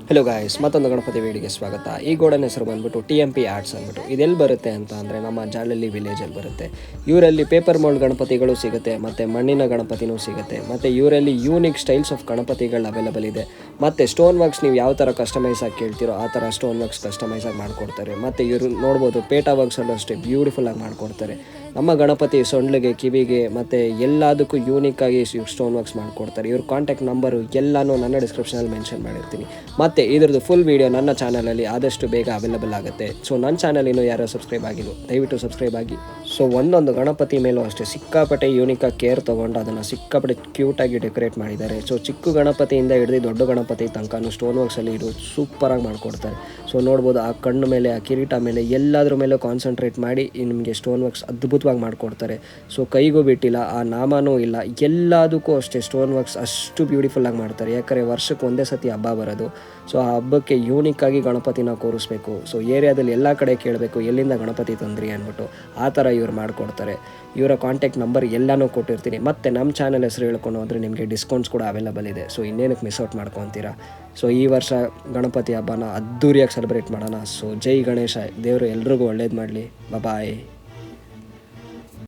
Hello guys, ಮತ್ತೊಂದು ಗಣಪತಿ ವೀಡಿಯೋಗೆ ಸ್ವಾಗತ. ಈ ಗೋಡನ್ ಹೆಸರು ಬಂದ್ಬಿಟ್ಟು TMP ಆರ್ಟ್ಸ್ ಅಂದ್ಬಿಟ್ಟು. ಇದೆಲ್ಲಿ ಬರುತ್ತೆ ಅಂತ ಅಂದರೆ ನಮ್ಮ ಜಾಲಲ್ಲಿ ವಿಲೇಜಲ್ಲಿ ಬರುತ್ತೆ. ಇವರಲ್ಲಿ ಪೇಪರ್ ಮೋಲ್ಡ್ ಗಣಪತಿಗಳು ಸಿಗುತ್ತೆ, ಮತ್ತು ಮಣ್ಣಿನ ಗಣಪತಿನೂ ಸಿಗುತ್ತೆ, ಮತ್ತು ಇವರಲ್ಲಿ ಯೂನಿಕ್ ಸ್ಟೈಲ್ಸ್ ಆಫ್ ಗಣಪತಿಗಳು ಅವೈಲಬಲ್ ಇದೆ. ಮತ್ತು ಸ್ಟೋನ್ ವರ್ಕ್ಸ್ ನೀವು ಯಾವ ಥರ ಕಸ್ಟಮೈಸ್ ಆಗಿ ಕೇಳ್ತೀರೋ ಆ ಥರ ಸ್ಟೋನ್ ವರ್ಕ್ಸ್ ಕಸ್ಟಮೈಸ್ ಆಗಿ ಮಾಡಿಕೊಡ್ತಾರೆ. ಮತ್ತು ಇವರು ನೋಡ್ಬೋದು ಪೇಟಾ ವರ್ಕ್ಸಲ್ಲೂ ಅಷ್ಟೇ ಬ್ಯೂಟಿಫುಲ್ಲಾಗಿ ಮಾಡಿಕೊಡ್ತಾರೆ. ನಮ್ಮ ಗಣಪತಿ ಸೊಂಡ್ಲಿಗೆ, ಕಿವಿಗೆ ಮತ್ತು ಎಲ್ಲದಕ್ಕೂ ಯೂನಿಕ್ಕಾಗಿ ಸ್ಟೋನ್ ವರ್ಕ್ಸ್ ಮಾಡಿಕೊಡ್ತಾರೆ. ಇವ್ರ ಕಾಂಟ್ಯಾಕ್ಟ್ ನಂಬರು ಎಲ್ಲನೂ ನನ್ನ ಡಿಸ್ಕ್ರಿಪ್ಷನಲ್ಲಿ ಮೆನ್ಷನ್ ಮಾಡಿರ್ತೀನಿ. ಮತ್ತು ಇದ್ರದ್ದು ಫುಲ್ ವೀಡಿಯೋ ನನ್ನ ಚಾನಲಲ್ಲಿ ಆದಷ್ಟು ಬೇಗ ಅವೈಲಬಲ್ ಆಗುತ್ತೆ. ಸೊ ನನ್ನ ಚಾನಲ್ ಇನ್ನೂ ಯಾರೋ ಸಬ್ಸ್ಕ್ರೈಬ್ ಆಗಿಲ್ಲ, ದಯವಿಟ್ಟು ಸಬ್ಸ್ಕ್ರೈಬ್ ಆಗಿ. ಸೊ ಒಂದೊಂದು ಗಣಪತಿ ಮೇಲೂ ಅಷ್ಟೇ ಸಿಕ್ಕಾಪಟ್ಟೆ ಯೂನಿಕಾಗಿ ಕೇರ್ ತೊಗೊಂಡು ಅದನ್ನು ಸಿಕ್ಕಾಪಟ್ಟೆ ಕ್ಯೂಟಾಗಿ ಡೆಕೋರೇಟ್ ಮಾಡಿದ್ದಾರೆ. ಸೊ ಚಿಕ್ಕ ಗಣಪತಿಯಿಂದ ಹಿಡಿದು ದೊಡ್ಡ ಗಣಪತಿ ತನಕನೂ ಸ್ಟೋನ್ ವರ್ಕ್ಸಲ್ಲಿ ಇದು ಸೂಪರಾಗಿ ಮಾಡಿಕೊಡ್ತಾರೆ. ಸೊ ನೋಡ್ಬೋದು ಆ ಕಣ್ಣು ಮೇಲೆ, ಆ ಕಿರೀಟ ಮೇಲೆ ಎಲ್ಲದ್ರ ಮೇಲೂ ಕಾನ್ಸಂಟ್ರೇಟ್ ಮಾಡಿ ನಿಮಗೆ ಸ್ಟೋನ್ ವರ್ಕ್ಸ್ ಅದ್ಭುತವಾಗಿ ಮಾಡಿಕೊಡ್ತಾರೆ. ಸೊ ಕೈಗೂ ಬಿಟ್ಟಿಲ್ಲ, ಆ ನಾಮನೂ ಇಲ್ಲ, ಎಲ್ಲದಕ್ಕೂ ಅಷ್ಟೇ ಸ್ಟೋನ್ ವರ್ಕ್ಸ್ ಅಷ್ಟು ಬ್ಯೂಟಿಫುಲ್ಲಾಗಿ ಮಾಡ್ತಾರೆ. ಯಾಕಂದರೆ ವರ್ಷಕ್ಕೆ ಒಂದೇ ಸತಿ ಹಬ್ಬ ಬರೋದು. ಸೊ ಆ ಹಬ್ಬಕ್ಕೆ ಯೂನಿಕ್ಕಾಗಿ ಗಣಪತಿನ ಕೂರಿಸ್ಬೇಕು. ಸೊ ಏರಿಯಾದಲ್ಲಿ ಎಲ್ಲ ಕಡೆ ಕೇಳಬೇಕು ಎಲ್ಲಿಂದ ಗಣಪತಿ ತಂದ್ರಿ ಅಂದ್ಬಿಟ್ಟು. ಆ ಥರ ಇವ್ರು ಮಾಡಿಕೊಡ್ತಾರೆ. ಇವರ ಕಾಂಟ್ಯಾಕ್ಟ್ ನಂಬರ್ ಎಲ್ಲನೂ ಕೊಟ್ಟಿರ್ತೀನಿ. ಮತ್ತು ನಮ್ಮ ಚಾನಲ್ ಹೆಸರು ಹೇಳ್ಕೊಂಡು ಹೋದರೆ ನಿಮಗೆ ಡಿಸ್ಕೌಂಟ್ಸ್ ಕೂಡ ಅವೈಲಬಲ್ ಇದೆ. ಸೊ ಇನ್ನೇನಕ್ಕೆ ಮಿಸ್ ಔಟ್ ಮಾಡ್ಕೊತೀರಾ. ಸೊ ಈ ವರ್ಷ ಗಣಪತಿ ಹಬ್ಬನ ಅದ್ದೂರಿಯಾಗಿ ಸೆಲೆಬ್ರೇಟ್ ಮಾಡೋಣ. ಸೊ ಜೈ ಗಣೇಶ, ದೇವರು ಎಲ್ರಿಗೂ ಒಳ್ಳೇದು ಮಾಡಲಿ. ಬಾಯ್.